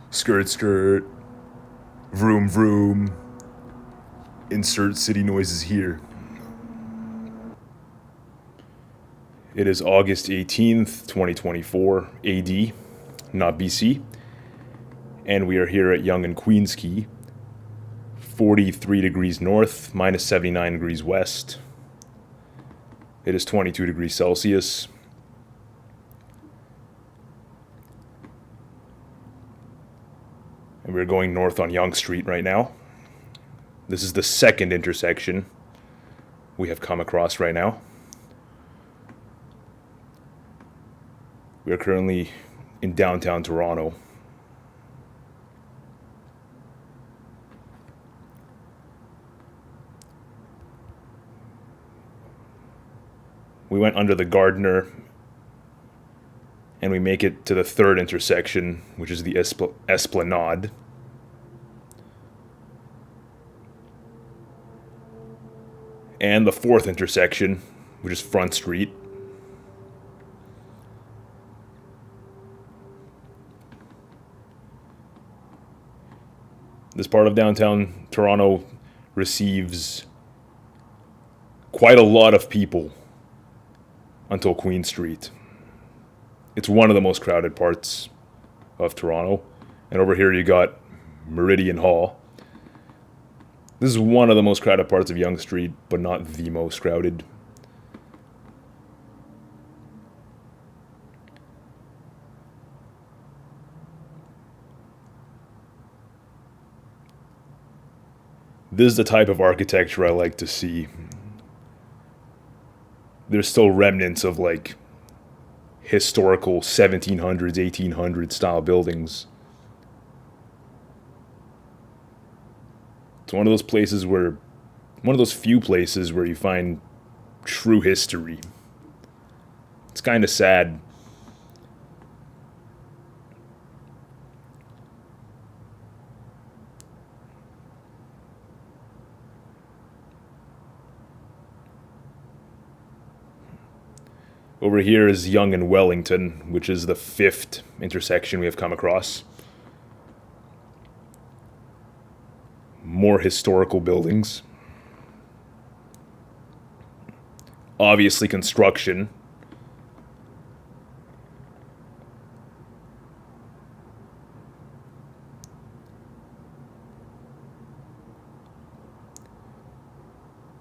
Skirt, skirt. Vroom, vroom. Insert city noises here. It is August 18th, 2024, AD, not BC. And we are here at Yonge and Queens Quay, 43 degrees north, minus 79 degrees west. It is 22 degrees Celsius. And we're going north on Yonge Street right now. This is the second intersection we have come across right now. We are currently in downtown Toronto. We went under the Gardiner and we make it to the third intersection, which is the Esplanade. And the fourth intersection, which is Front Street. This part of downtown Toronto receives quite a lot of people until Queen Street. It's one of the most crowded parts of Toronto. And over here you got Meridian Hall. This is one of the most crowded parts of Yonge Street, but not the most crowded. This is the type of architecture I like to see. There's still remnants of like historical 1700s, 1800s style buildings. It's one of those places where, one of those few places where you find true history. It's kind of sad. Over here is Yonge and Wellington, which is the fifth intersection we have come across. More historical buildings. Obviously construction.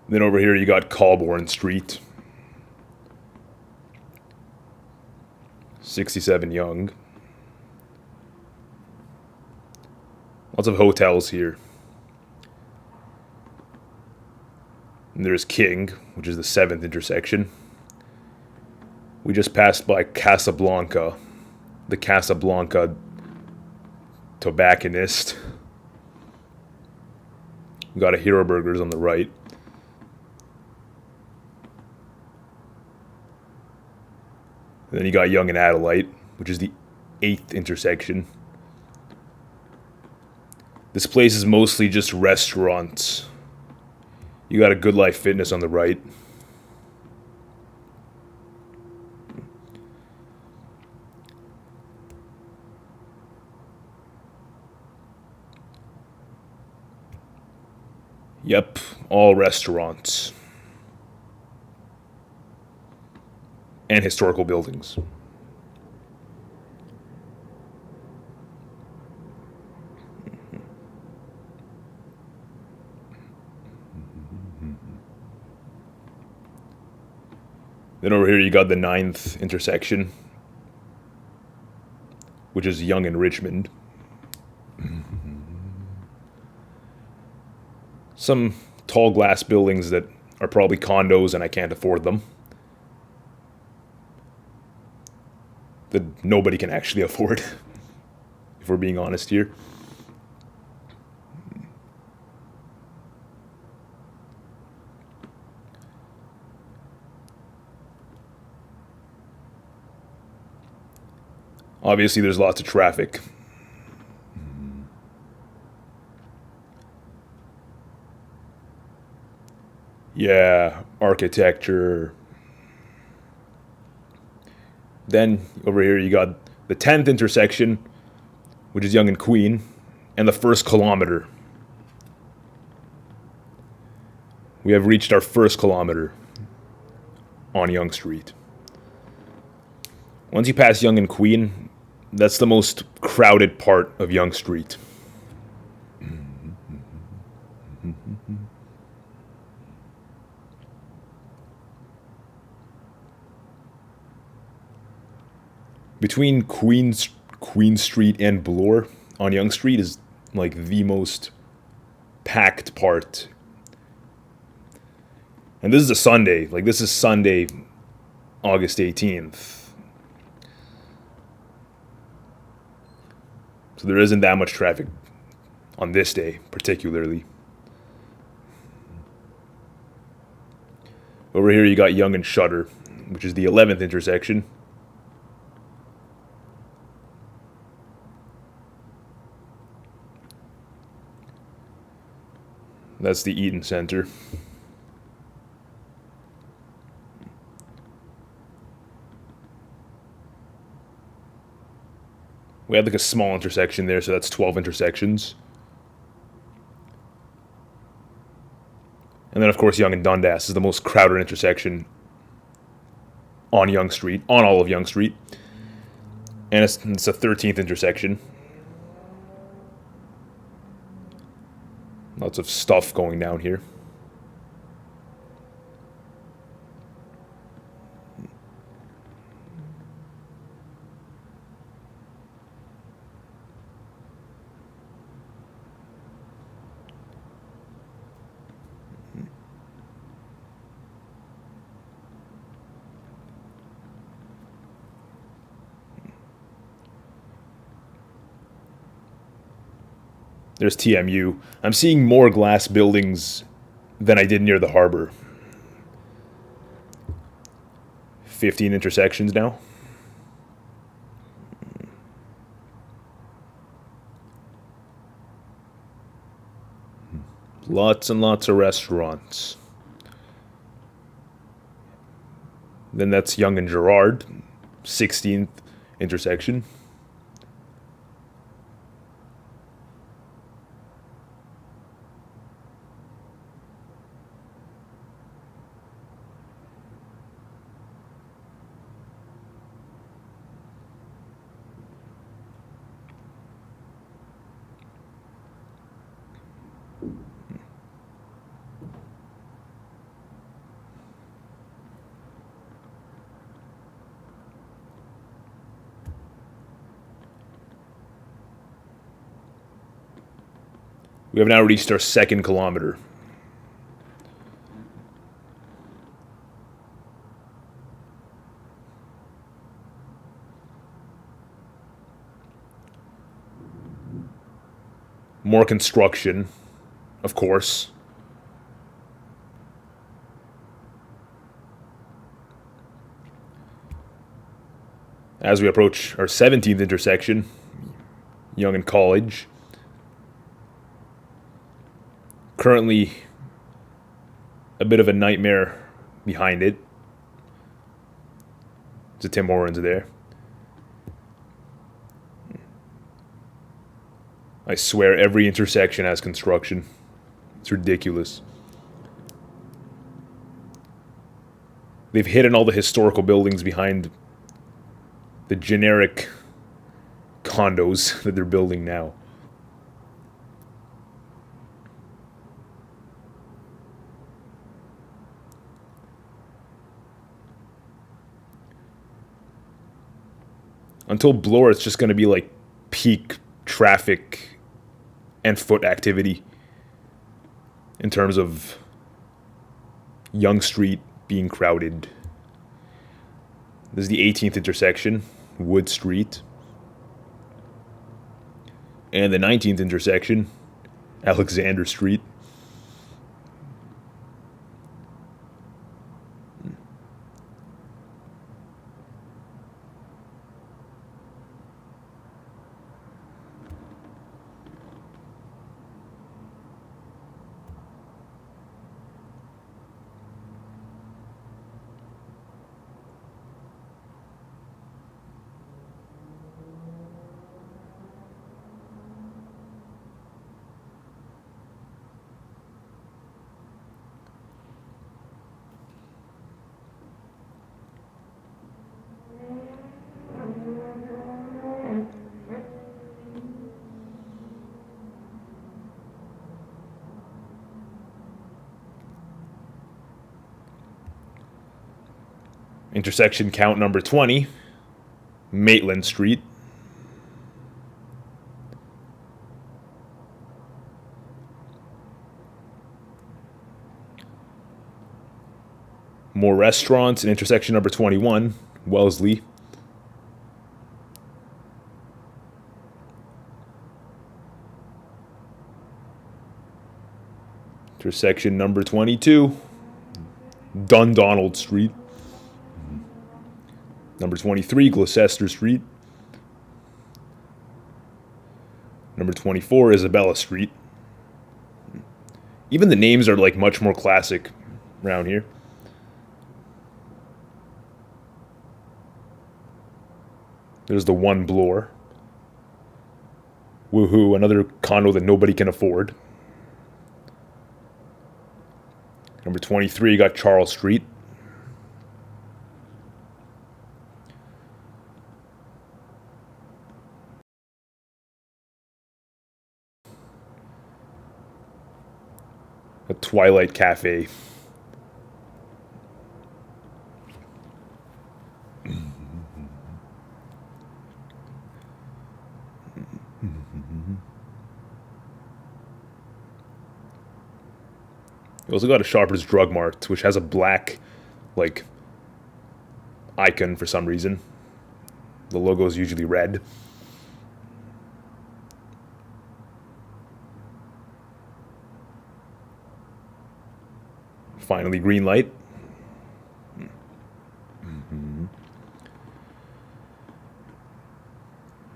Then over here you got Colborne Street. 67 Yonge. Lots of hotels here. And there's King, which is the seventh intersection. We just passed by Casablanca, the Casablanca tobacconist. We got a Hero Burgers on the right. And then you got Yonge and Adelaide, which is the eighth intersection. This place is mostly just restaurants. You got a Good Life Fitness on the right. Yep, all restaurants. And historical buildings. Then over here you got the ninth intersection, which is Yonge and Richmond. Some tall glass buildings that are probably condos and I can't afford them. That nobody can actually afford, if we're being honest here. Obviously, there's lots of traffic. Yeah, architecture. Then over here you got the 10th intersection, which is Yonge and Queen, and the first kilometer. We have reached our first kilometer on Yonge Street. Once you pass Yonge and Queen, that's the most crowded part of Yonge Street. Between Queen Street and Bloor on Yonge Street is like the most packed part. And this is a Sunday. Like, this is Sunday, August 18th. So there isn't that much traffic on this day, particularly. Over here you got Yonge and Shutter, which is the 11th intersection. That's the Eaton Center. We had like a small intersection there, so that's 12 intersections. And then, of course, Yonge and Dundas is the most crowded intersection on Yonge Street, on all of Yonge Street. And it's a 13th intersection. Lots of stuff going down here. There's TMU. I'm seeing more glass buildings than I did near the harbor. 15 intersections now. Lots and lots of restaurants. Then that's Yonge and Gerrard, 16th intersection. We have now reached our second kilometer. More construction, of course. As we approach our 17th intersection, Yonge and College. Currently, a bit of a nightmare behind it. There's a Tim Hortons there. I swear every intersection has construction. It's ridiculous. They've hidden all the historical buildings behind the generic condos that they're building now. Until Bloor, it's just going to be like peak traffic and foot activity in terms of Yonge Street being crowded. This is the 18th intersection, Wood Street. And the 19th intersection, Alexander Street. Intersection count number 20, Maitland Street. More restaurants in intersection number 21, Wellesley. Intersection number 22, Dundonald Street. Number 23, Gloucester Street. Number 24, Isabella Street. Even the names are like much more classic around here. There's the One Bloor. Woohoo, another condo that nobody can afford. Number 23, you got Charles Street. A Twilight Cafe. You also got a Shoppers Drug Mart, which has a black, like, icon for some reason. The logo is usually red. Finally, green light.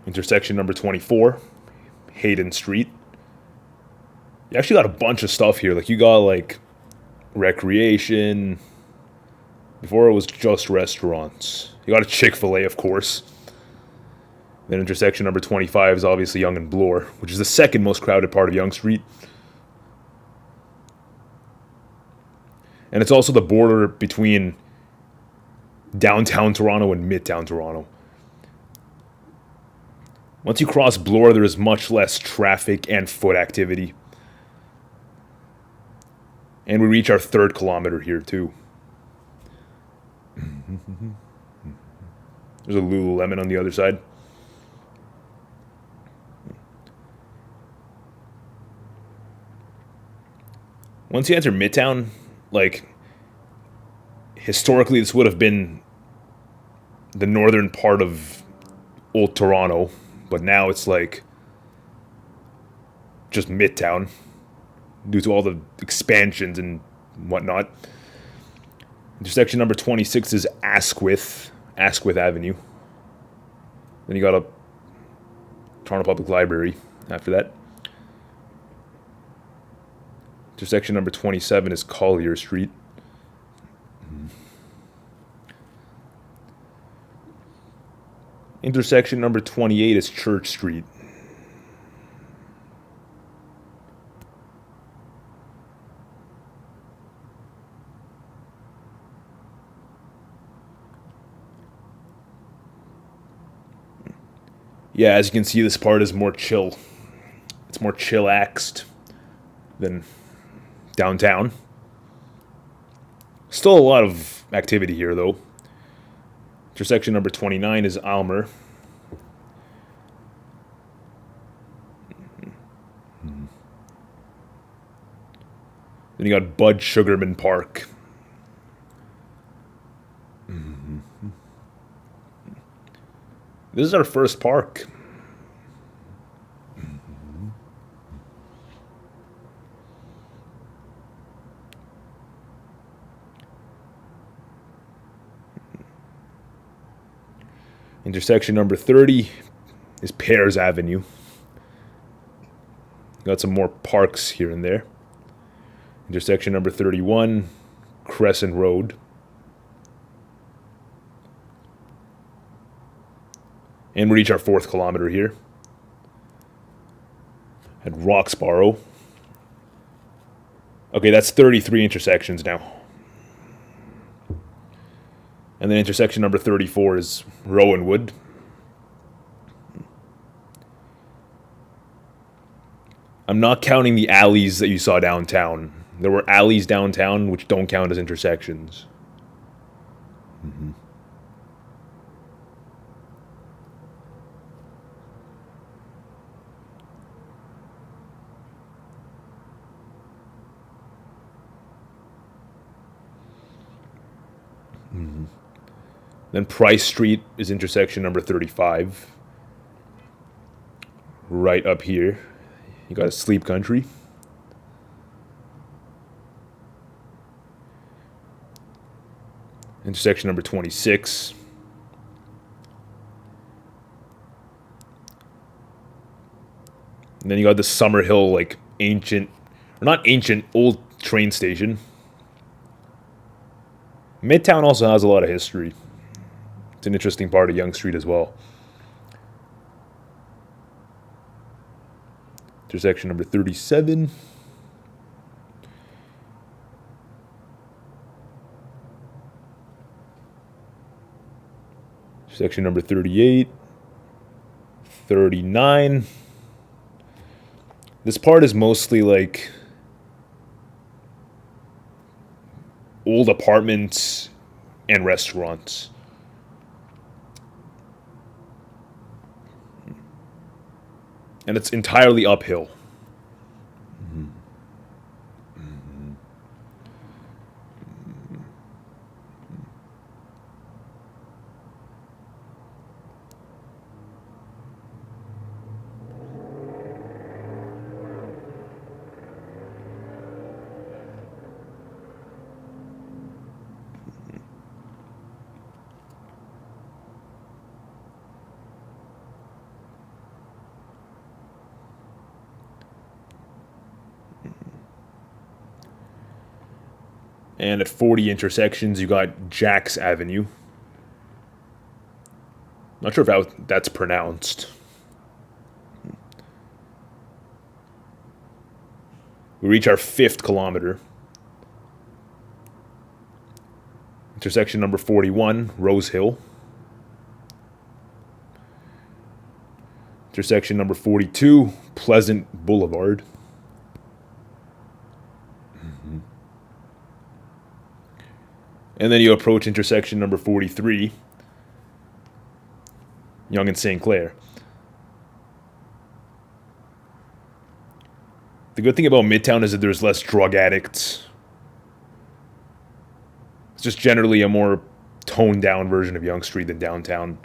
Intersection number 24, Hayden Street. You actually got a bunch of stuff here. Like, you got, like, recreation. Before it was just restaurants. You got a Chick-fil-A, of course. Then intersection number 25 is obviously Yonge and Bloor, which is the second most crowded part of Yonge Street. And it's also the border between downtown Toronto and midtown Toronto. Once you cross Bloor, there is much less traffic and foot activity. And we reach our 3rd kilometer here, too. There's a Lululemon on the other side. Once you enter Midtown, like, historically this would have been the northern part of Old Toronto, but now it's like just Midtown due to all the expansions and whatnot. Intersection number 26 is Asquith Avenue. Then you got a Toronto Public Library after that. Intersection number 27 is Collier Street. Intersection number 28 is Church Street. Yeah, as you can see, this part is more chill. It's more chillaxed than downtown. Still a lot of activity here, though. Intersection number 29 is Almer. Then you got Bud Sugarman Park. This is our first park. Intersection number 30 is Pears Avenue. Got some more parks here and there. Intersection number 31, Crescent Road. And we reach our 4th kilometer here at Roxborough. Okay, that's 33 intersections now. And then intersection number 34 is Rowanwood. I'm not counting the alleys that you saw downtown. There were alleys downtown which don't count as intersections. Then Price Street is intersection number 35. Right up here, you got a Sleep Country. Intersection number 26. And then you got the Summerhill, like ancient, or not ancient, old train station. Midtown also has a lot of history. It's an interesting part of Yonge Street as well. Intersection number 37. Intersection number 38. 39. This part is mostly like old apartments and restaurants. And it's entirely uphill. And at 40 intersections, you got Jack's Avenue. Not sure if that's pronounced. We reach our 5th kilometer. Intersection number 41, Rose Hill. Intersection number 42, Pleasant Boulevard. And then you approach intersection number 43, Yonge and St. Clair. The good thing about Midtown is that there's less drug addicts. It's just generally a more toned down version of Yonge Street than downtown.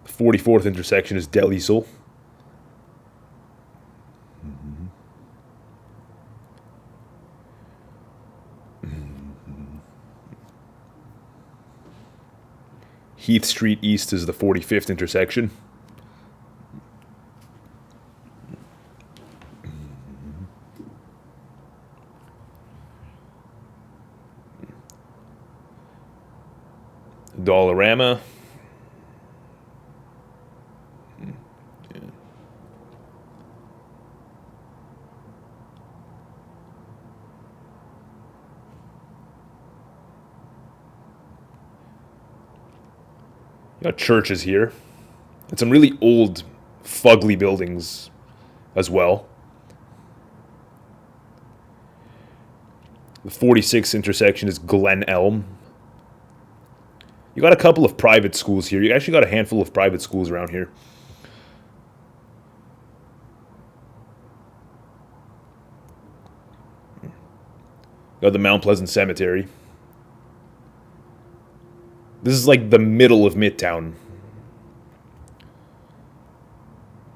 The 44th intersection is Delisle. Heath Street East is the 45th intersection. Dollarama. You got churches here. And some really old, fugly buildings as well. The 46th intersection is Glen Elm. You got a couple of private schools here. You actually got a handful of private schools around here. You got the Mount Pleasant Cemetery. This is like the middle of Midtown.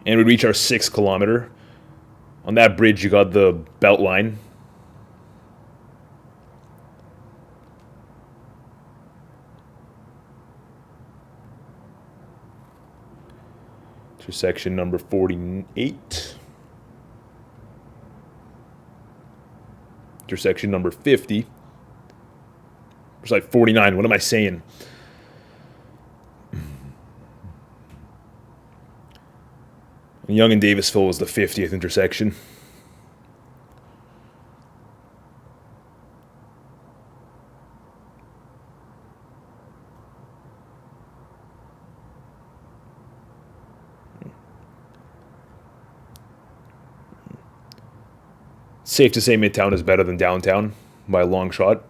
And we reach our 6th kilometer. On that bridge, you got the Beltline. Intersection number 48. Intersection number 50. It's like 49. What am I saying? Yonge and Davisville was the 50th intersection. Safe to say Midtown is better than downtown by a long shot.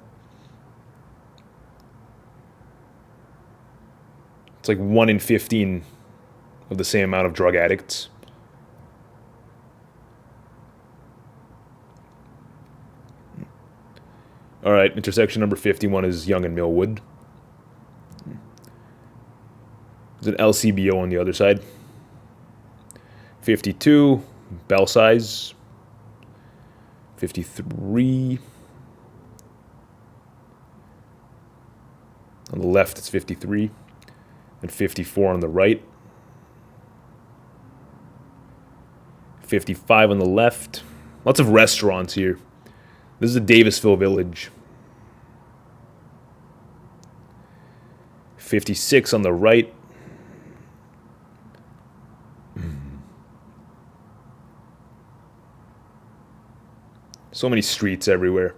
It's like 1 in 15 of the same amount of drug addicts. All right, intersection number 51 is Yonge and Millwood. There's an LCBO on the other side. 52, Belsize. 53. On the left, it's 53. And 54 on the right. 55 on the left. Lots of restaurants here. This is a Davisville village. 56 on the right. So many streets everywhere.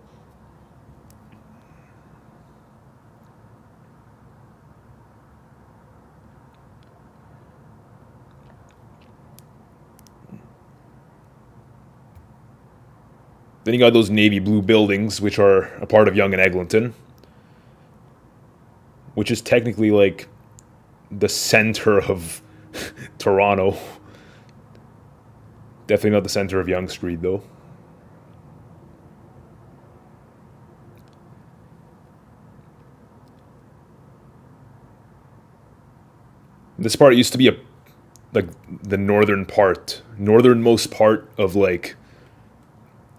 Then you got those navy blue buildings, which are a part of Yonge and Eglinton, which is technically like the center of Toronto. Definitely not the center of Yonge Street, though. This part used to be like the northernmost part of like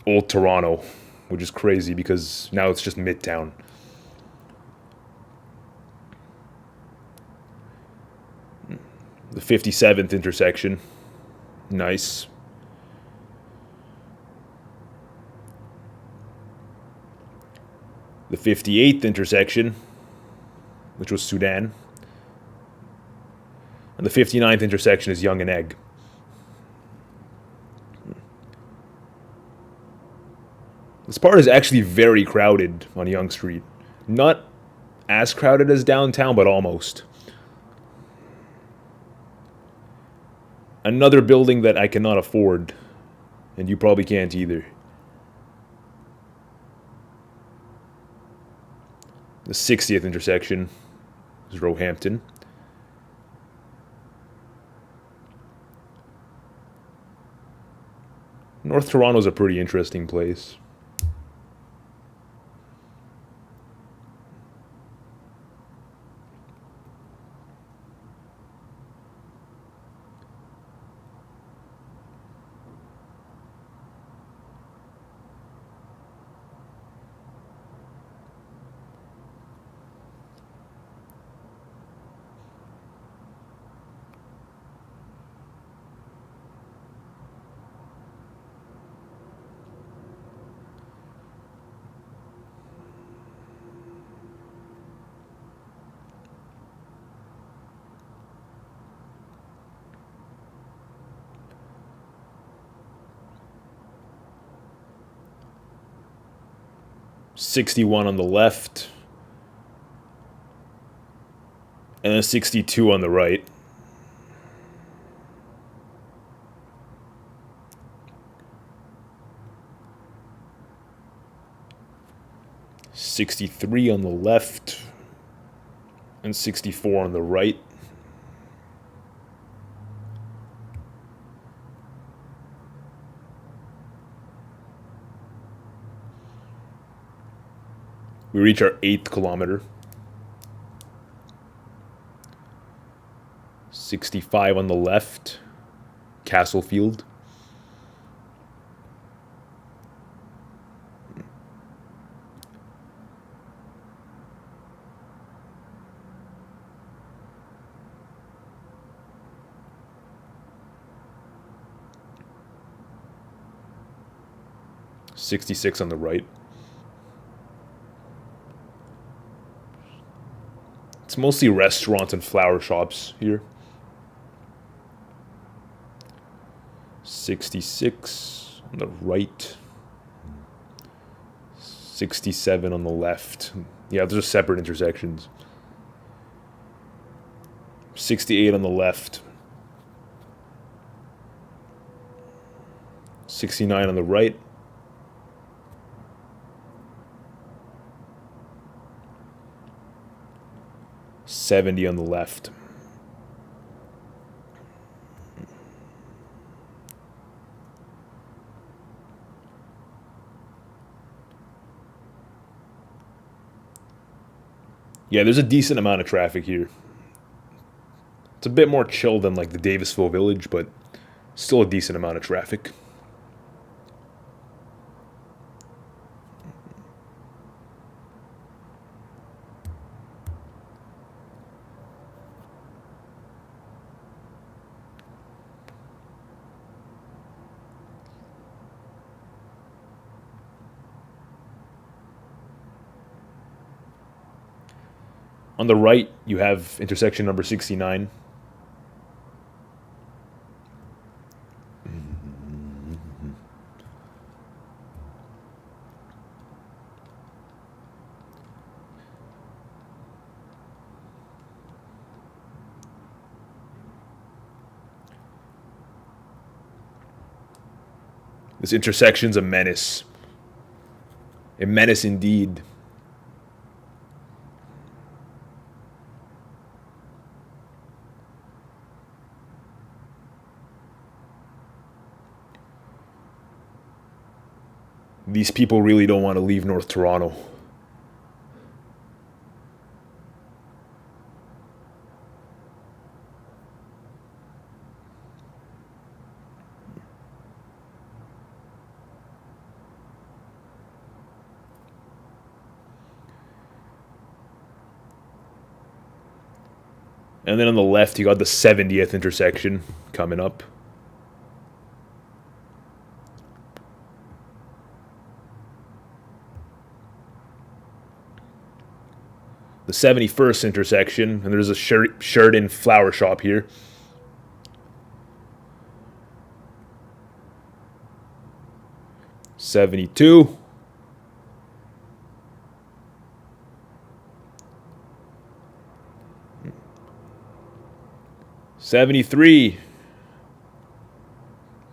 old Toronto, which is crazy because now it's just Midtown. The 57th intersection. Nice. The 58th intersection, which was Sudan. And the 59th intersection is Yonge and Egg. This part is actually very crowded on Yonge Street. Not as crowded as downtown, but almost. Another building that I cannot afford, and you probably can't either. The 60th intersection is Roehampton. North Toronto's a pretty interesting place. '61 on the left, and then 62 on the right. '63 on the left, and 64 on the right. We reach our 8th kilometer. 65 on the left, Castlefield. '66 on the right. It's mostly restaurants and flower shops here. 66 on the right. 67 on the left. Yeah, those are separate intersections. 68 on the left. 69 on the right. 70 on the left. Yeah, there's a decent amount of traffic here. It's a bit more chill than like the Davisville Village, but still a decent amount of traffic. On the right, you have intersection number 69. This intersection's a menace. A menace indeed. These people really don't want to leave North Toronto. And then on the left, you got the 70th intersection coming up. The 71st intersection, and there's a Sheridan flower shop here. '72. '73.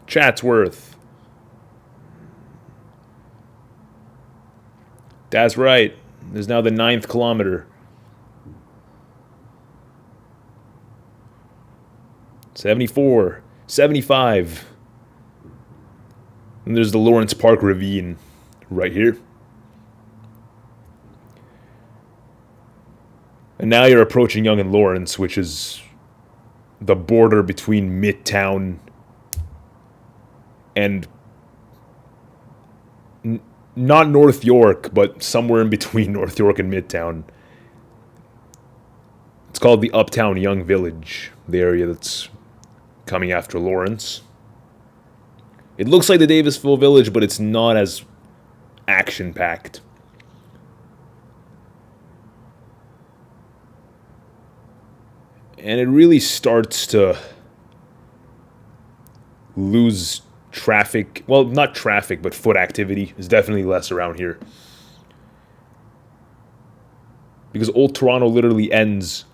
Chatsworth. That's right. There's now the 9th kilometer. 74. 75. And there's the Lawrence Park Ravine right here. And now you're approaching Yonge and Lawrence, which is the border between Midtown and not North York, but somewhere in between North York and Midtown. It's called the Uptown Yonge Village, the area that's coming after Lawrence. It looks like the Davisville Village, but it's not as action-packed. And it really starts to lose traffic. Well, not traffic, but foot activity is definitely less around here. Because Old Toronto literally ends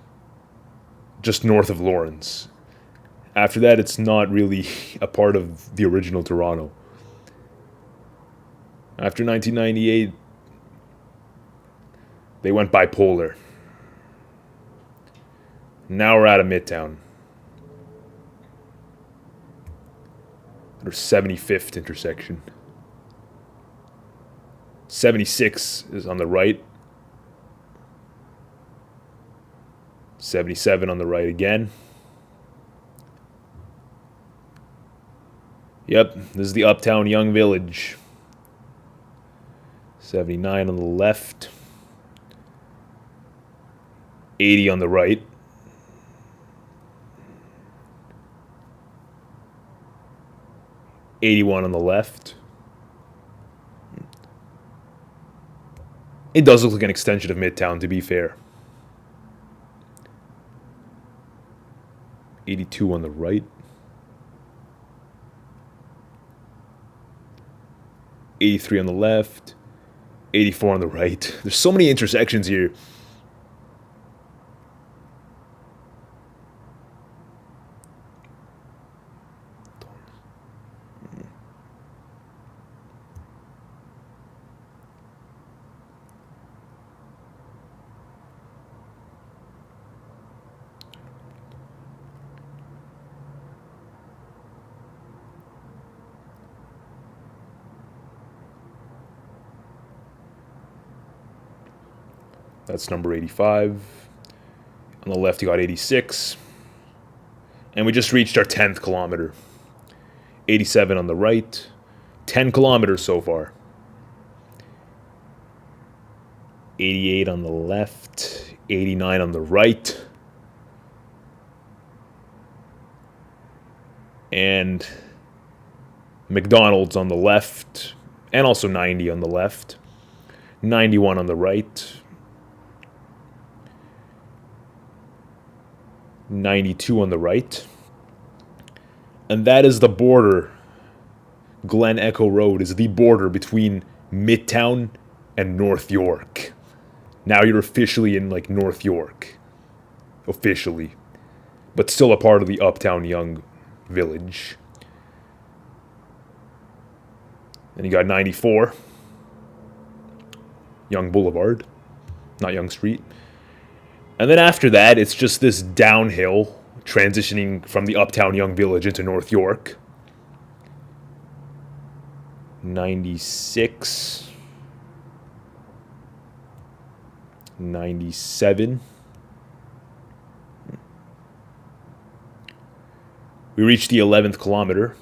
just north of Lawrence. After that, it's not really a part of the original Toronto. After 1998, they went bipolar. Now we're out of Midtown. Or 75th intersection. 76 is on the right. 77 on the right again. Yep, this is the Uptown Yonge Village. 79 on the left. 80 on the right. '81 on the left. It does look like an extension of Midtown, to be fair. 82 on the right. 83 on the left. 84 on the right. There's so many intersections here. That's number 85. On the left, you got 86. And we just reached our 10th kilometer. 87 on the right. 10 kilometers so far. 88 on the left. 89 on the right. And McDonald's on the left. And also 90 on the left. 91 on the right. 92 on the right. And that is the border. Glen Echo Road is the border between Midtown and North York. Now you're officially in like North York. Officially. But still a part of the Uptown Yonge Village. Then you got 94. Yonge Boulevard. Not Yonge Street. And then after that, it's just this downhill, transitioning from the Uptown Yonge Village into North York. 96. 97. We reached the 11th kilometer.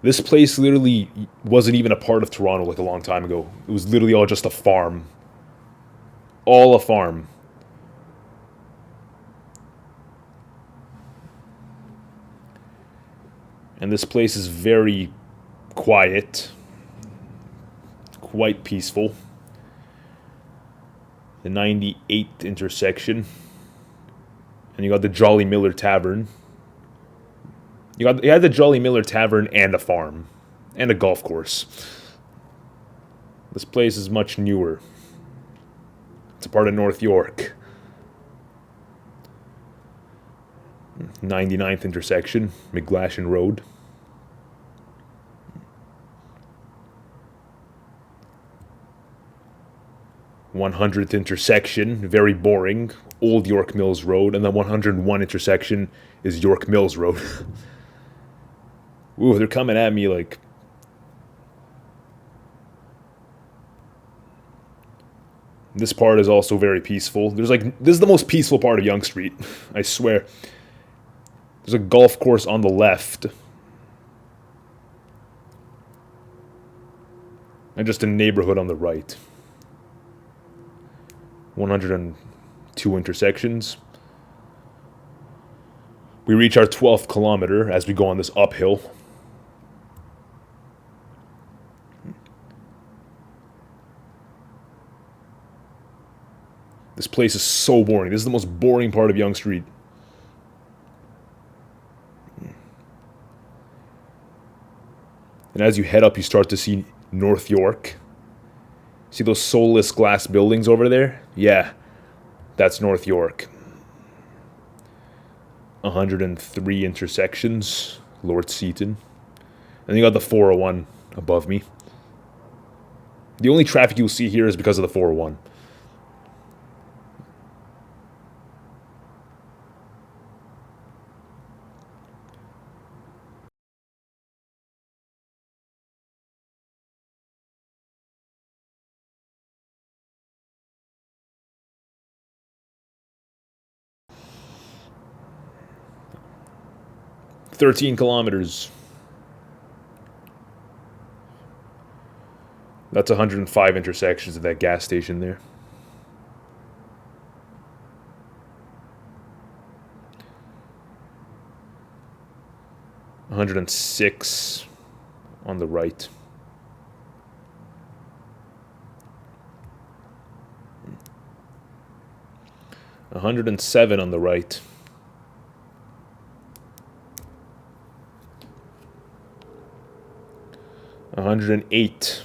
This place literally wasn't even a part of Toronto like a long time ago. It was literally all just a farm. All a farm. And this place is very quiet. Quite peaceful. The 98th intersection. And you got the Jolly Miller Tavern. You had the Jolly Miller Tavern and a farm. And a golf course. This place is much newer. It's a part of North York. 99th intersection, McGlashan Road. #100th intersection, very boring, Old York Mills Road, and then 101 intersection is York Mills Road. Ooh, they're coming at me like... This part is also very peaceful. This is the most peaceful part of Yonge Street, I swear. There's a golf course on the left. And just a neighborhood on the right. 102 intersections. We reach our 12th kilometer as we go on this uphill. This place is so boring. This is the most boring part of Yonge Street. And as you head up, you start to see North York. See those soulless glass buildings over there? Yeah, that's North York. 103 intersections, Lord Seaton. And you got the 401 above me. The only traffic you'll see here is because of the 401. "13 kilometers. That's 105 intersections at that gas station there. "106 on the right. "107 on the right. "108.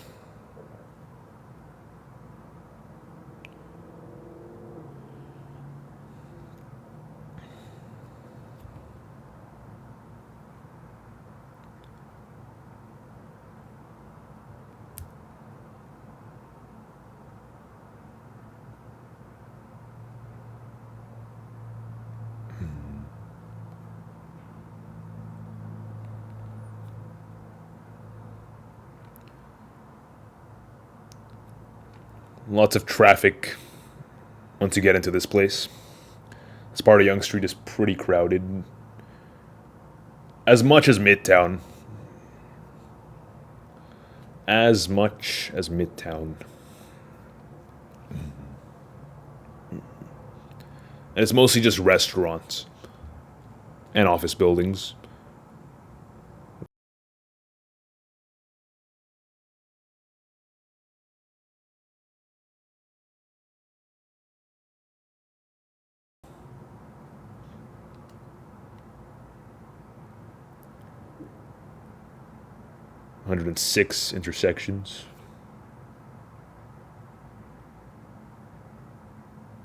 Lots of traffic once you get into this place. This part of Yonge Street is pretty crowded. As much as Midtown. As much as Midtown. And it's mostly just restaurants and office buildings. (106) intersections.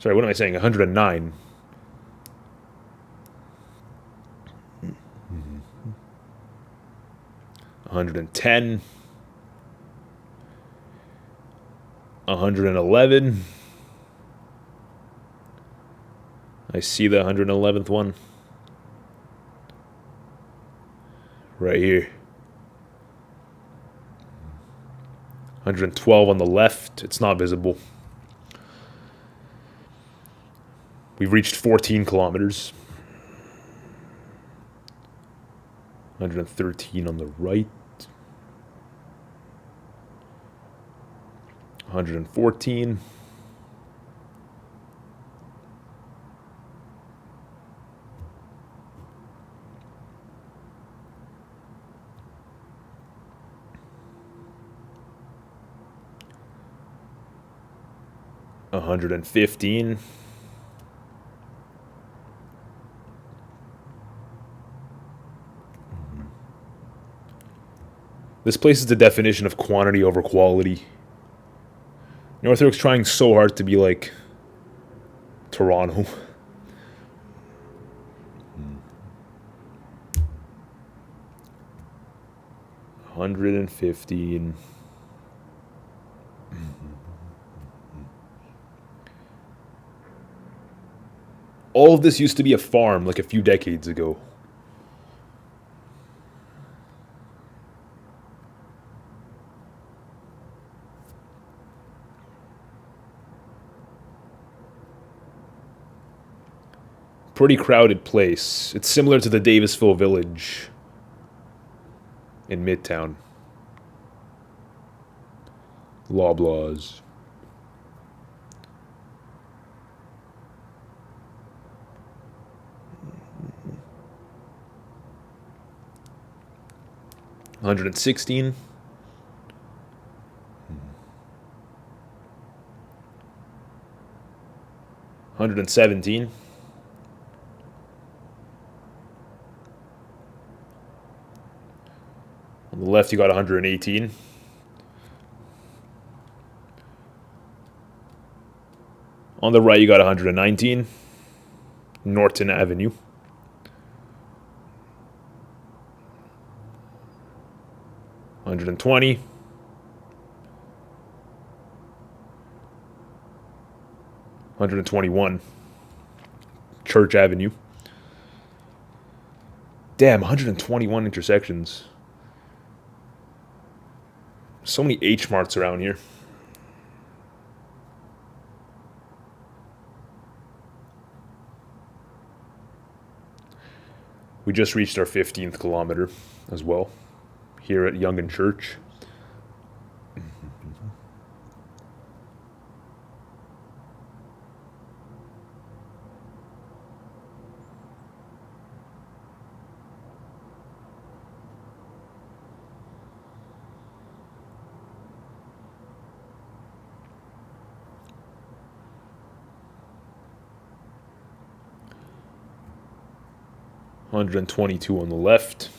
Sorry, what am I saying? 109. Mm-hmm. 110. 111. I see the 111th one. Right here. 112 on the left. It's not visible. We've reached 14 kilometers. 113 on the right. 114. 115. This place is the definition of quantity over quality. Northwark's trying so hard to be like Toronto. $115. All of this used to be a farm like a few decades ago. Pretty crowded place. It's similar to the Davisville Village in Midtown. Loblaws. $116. $117. On the left, you got 118. On the right, you got 119. Norton Avenue. 120. 121. Church Avenue. Damn, 121 intersections. So many H marts around here. We just reached our 15th kilometer as well, here at Yonge Church. $122 on the left.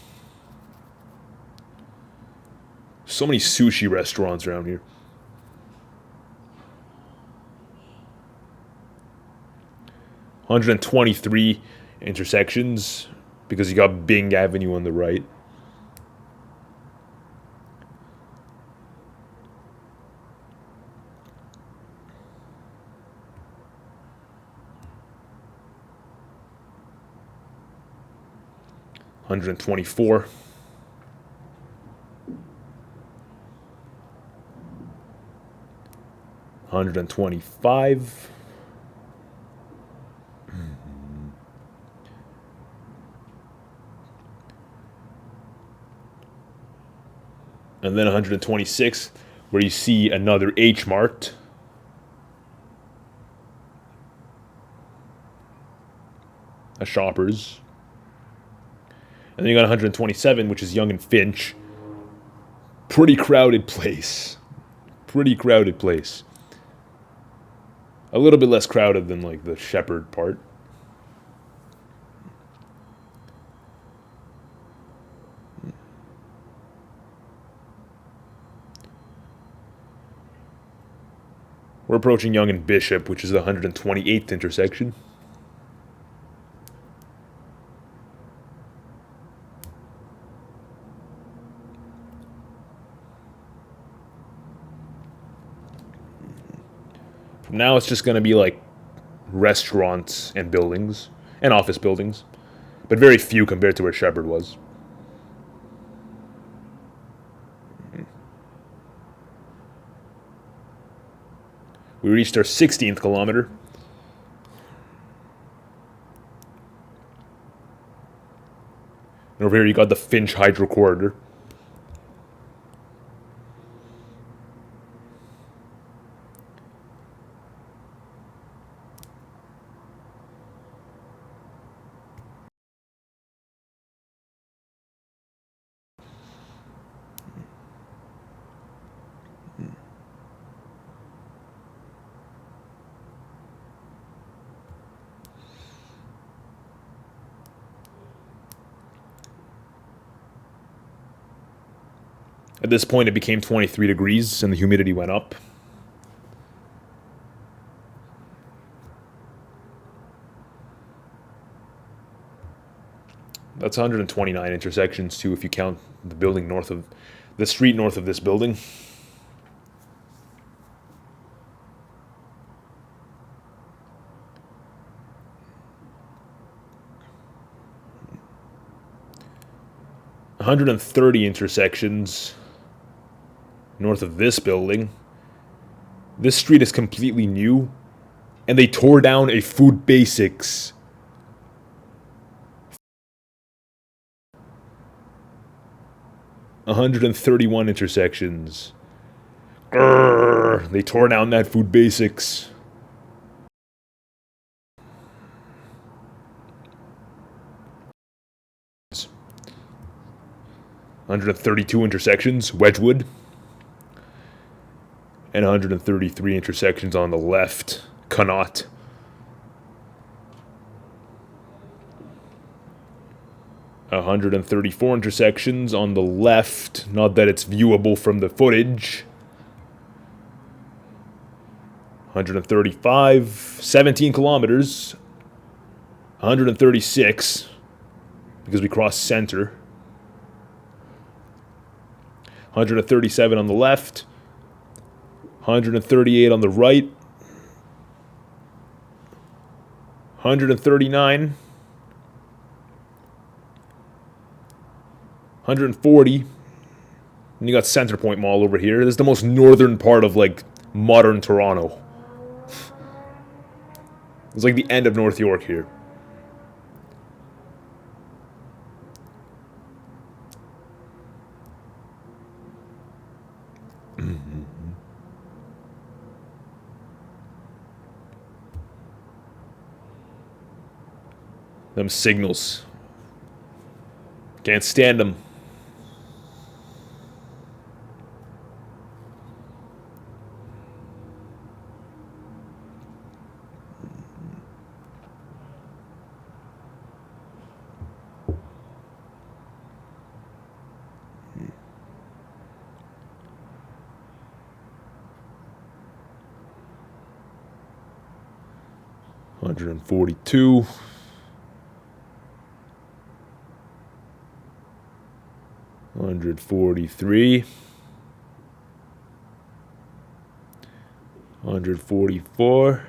So many sushi restaurants around here. $123 intersections because you got Bing Avenue on the right. $124. $125. And then 126, where you see another H Mart. A Shoppers. And then you got 127, which is Yonge and Finch. Pretty crowded place. Pretty crowded place. A little bit less crowded than like the Shepherd part. We're approaching Yonge and Bishop, which is the 128th intersection. From now, it's just going to be like restaurants and buildings and office buildings, but very few compared to where Shepherd was. We reached our 16th kilometer. And over here you got the Finch Hydro Corridor. At this point, it became 23 degrees and the humidity went up. That's 129 intersections too, if you count the building north of the street north of this building. $130 intersections north of this building. This street is completely new, and they tore down a Food Basics. $131 intersections. Grrr, they tore down that Food Basics. $132 intersections, Wedgwood. And 133 intersections on the left, Connaught. $134 intersections on the left, not that it's viewable from the footage. 135, 17 kilometers. 136, because we crossed center. 137 on the left. 138 on the right. 139. 140. And you got Centrepoint Mall over here. This is the most northern part of like modern Toronto. It's like the end of North York here. Them signals. Can't stand them. $142. $143. $144.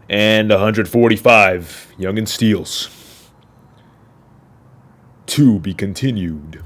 And $145. Yonge and Steeles. To be continued.